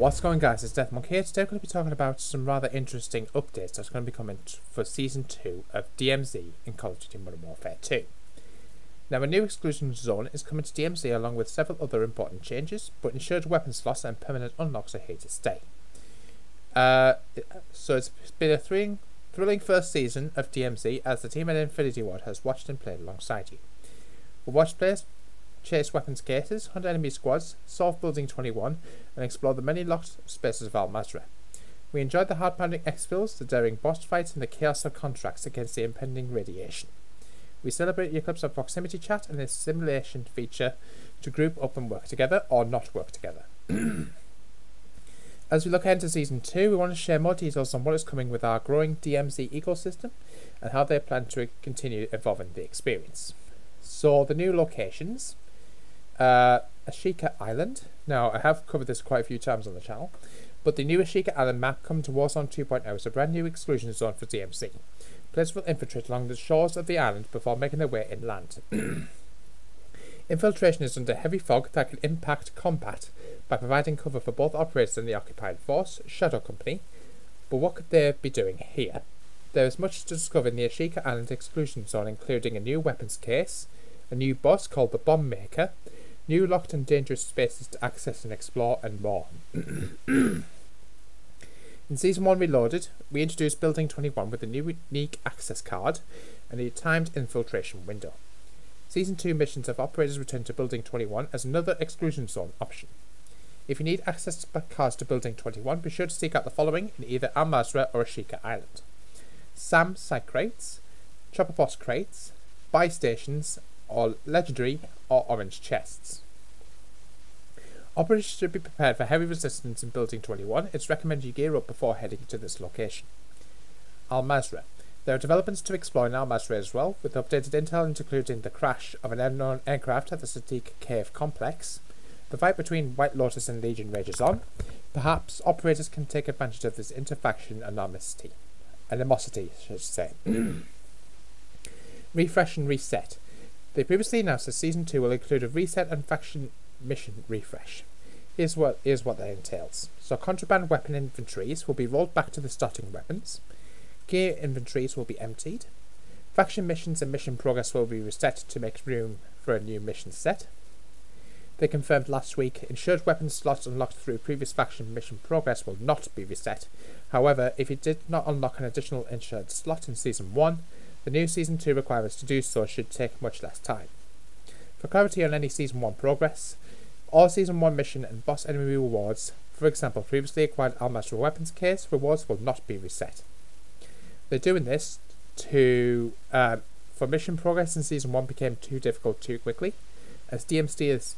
What's going on, guys? It's DeathMonk here. Today we're going to be talking about some rather interesting updates that's going to be coming for Season 2 of DMZ in Call of Duty Modern Warfare 2. Now, a new exclusion zone is coming to DMZ along with several other important changes, but ensured weapon slots and permanent unlocks are here to stay. So it's been a thrilling first season of DMZ as the team at Infinity Ward has watched and played alongside you. We'll watch players chase weapons cases, hunt enemy squads, solve Building 21, and explore the many locked spaces of Al-Mazrah. We enjoyed the hard-pounding exfils, the daring boss fights, and the chaos of contracts against the impending radiation. We celebrate the eclipse of proximity chat and the simulation feature to group up and work together, or not work together. As we look ahead to Season 2, we want to share more details on what is coming with our growing DMZ ecosystem and how they plan to continue evolving the experience. So, the new locations. Ashika Island. Now, I have covered this quite a few times on the channel, but the new Ashika Island map coming to Warzone 2.0 is a brand new exclusion zone for DMZ. Players will infiltrate along the shores of the island before making their way inland. Infiltration is under heavy fog that can impact combat by providing cover for both operators and the occupied force, Shadow Company. But what could they be doing here? There is much to discover in the Ashika Island exclusion zone, including a new weapons case, a new boss called the Bomb Maker, new locked and dangerous spaces to access and explore, and more. In Season 1 Reloaded, we introduced Building 21 with a new unique access card and a timed infiltration window. Season 2 missions have operators return to Building 21 as another exclusion zone option. If you need access to cards to Building 21, be sure to seek out the following in either Al-Mazrah or Ashika Island: SAM site crates, Chopper Boss crates, buy stations, or legendary or orange chests. Operators should be prepared for heavy resistance in Building 21. It's recommended you gear up before heading to this location. Al-Mazrah. There are developments to explore in Al-Mazrah as well, with updated intel including the crash of an unknown aircraft at the Sadiq Cave complex. The fight between White Lotus and Legion rages on. Perhaps operators can take advantage of this inter-faction animosity, I should say. Refresh and reset. They previously announced that Season 2 will include a reset and faction mission refresh. Here's what that entails. So, contraband weapon inventories will be rolled back to the starting weapons. Gear inventories will be emptied. Faction missions and mission progress will be reset to make room for a new mission set. They confirmed last week ensured weapon slots unlocked through previous faction mission progress will not be reset. However, if you did not unlock an additional ensured slot in Season 1, the new Season 2 requirements to do so should take much less time. For clarity on any Season 1 progress, all Season 1 mission and boss enemy rewards, for example previously acquired Al-Mazrah weapons case rewards, will not be reset. They're doing this for mission progress in Season 1 became too difficult too quickly. As DMZ is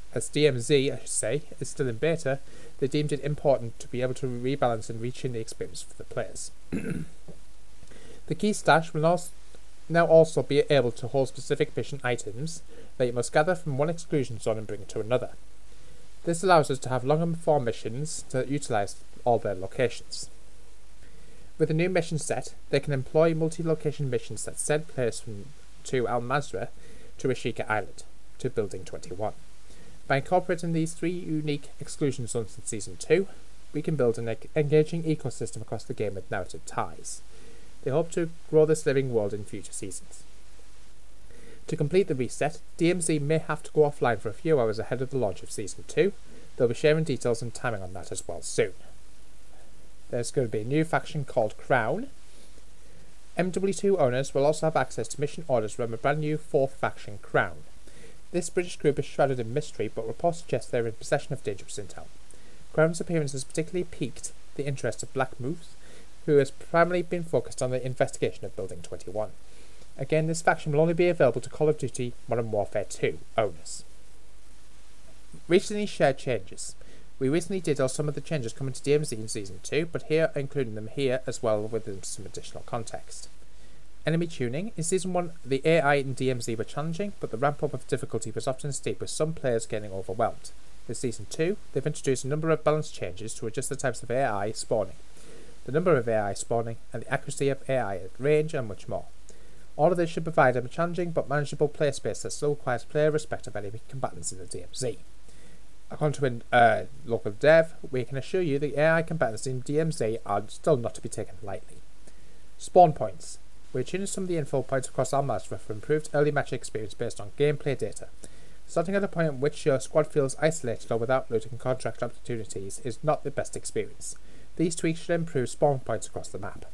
still in beta, they deemed it important to be able to rebalance and reach in the experience for the players. The key stash will now also be able to hold specific mission items that you must gather from one exclusion zone and bring to another. This allows us to have longer form missions to utilise all their locations. With a new mission set, they can employ multi-location missions that send players to Al-Mazrah to Ashika Island, to Building 21. By incorporating these three unique exclusion zones in Season 2, we can build an engaging ecosystem across the game with narrative ties. They hope to grow this living world in future seasons. To complete the reset, DMZ may have to go offline for a few hours ahead of the launch of Season 2. They'll be sharing details and timing on that as well soon. There's going to be a new faction called Crown. MWII owners will also have access to mission orders from a brand new fourth faction, Crown. This British group is shrouded in mystery, but reports suggest they're in possession of dangerous intel. Crown's appearance has particularly piqued the interest of Black Moose, who has primarily been focused on the investigation of Building 21. Again, this faction will only be available to Call of Duty Modern Warfare 2 owners. Recently shared changes. We recently detailed some of the changes coming to DMZ in Season 2, but here including them here as well with some additional context. Enemy tuning. In Season 1, the AI in DMZ were challenging, but the ramp up of difficulty was often steep, with some players getting overwhelmed. In Season 2, they've introduced a number of balance changes to adjust the types of AI spawning, the number of AI spawning, and the accuracy of AI at range, and much more. All of this should provide a challenging but manageable player space that still requires player respect of enemy combatants in the DMZ. According to a local dev, we can assure you the AI combatants in DMZ are still not to be taken lightly. Spawn points. We're tuning some of the info points across our master for improved early match experience based on gameplay data. Starting at a point at which your squad feels isolated or without looting contract opportunities is not the best experience. These tweaks should improve spawn points across the map.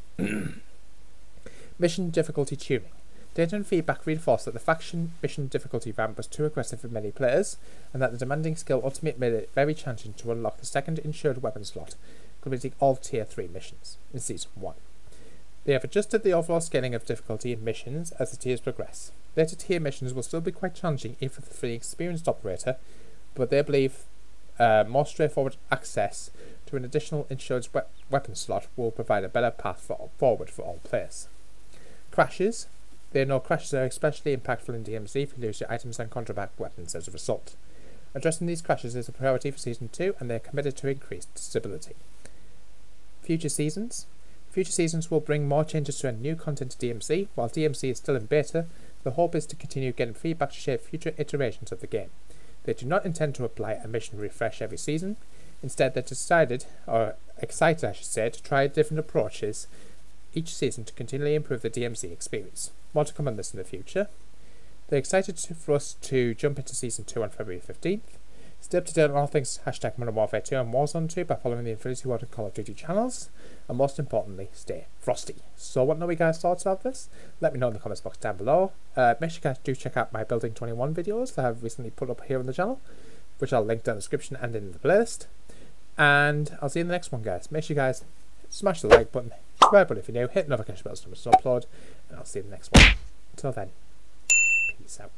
Mission difficulty tuning. Data and feedback reinforced that the faction mission difficulty ramp was too aggressive for many players, and that the demanding skill ultimate made it very challenging to unlock the second insured weapon slot, completing all Tier 3 missions in Season 1. They have adjusted the overall scaling of difficulty in missions as the tiers progress. Later tier missions will still be quite challenging even for the experienced operator, but they believe more straightforward access to an additional insured weapon slot will provide a better path forward for all players. Crashes. They know crashes are especially impactful in DMZ if you lose your items and contraband weapons as a result. Addressing these crashes is a priority for Season 2, and they are committed to increased stability. Future seasons. Future seasons will bring more changes to and new content to DMZ. While DMZ is still in beta, the hope is to continue getting feedback to shape future iterations of the game. They do not intend to apply a mission refresh every season. Instead, they're excited to try different approaches each season to continually improve the DMZ experience. More to come on this in the future. They're excited for us to jump into Season 2 on February 15th. Stay up to date on all things #Modern Warfare 2 and Warzone 2 by following the Infinity Ward and Call of Duty channels. And most importantly, stay frosty. So what are you guys' thoughts about this? Let me know in the comments box down below. Make sure you guys do check out my Building 21 videos that I've recently put up here on the channel, which I'll link down in the description and in the playlist. And I'll see you in the next one, guys. Make sure you guys smash the like button, subscribe button if you're new, hit the notification bell so to upload, and I'll see you in the next one. Until then, peace out.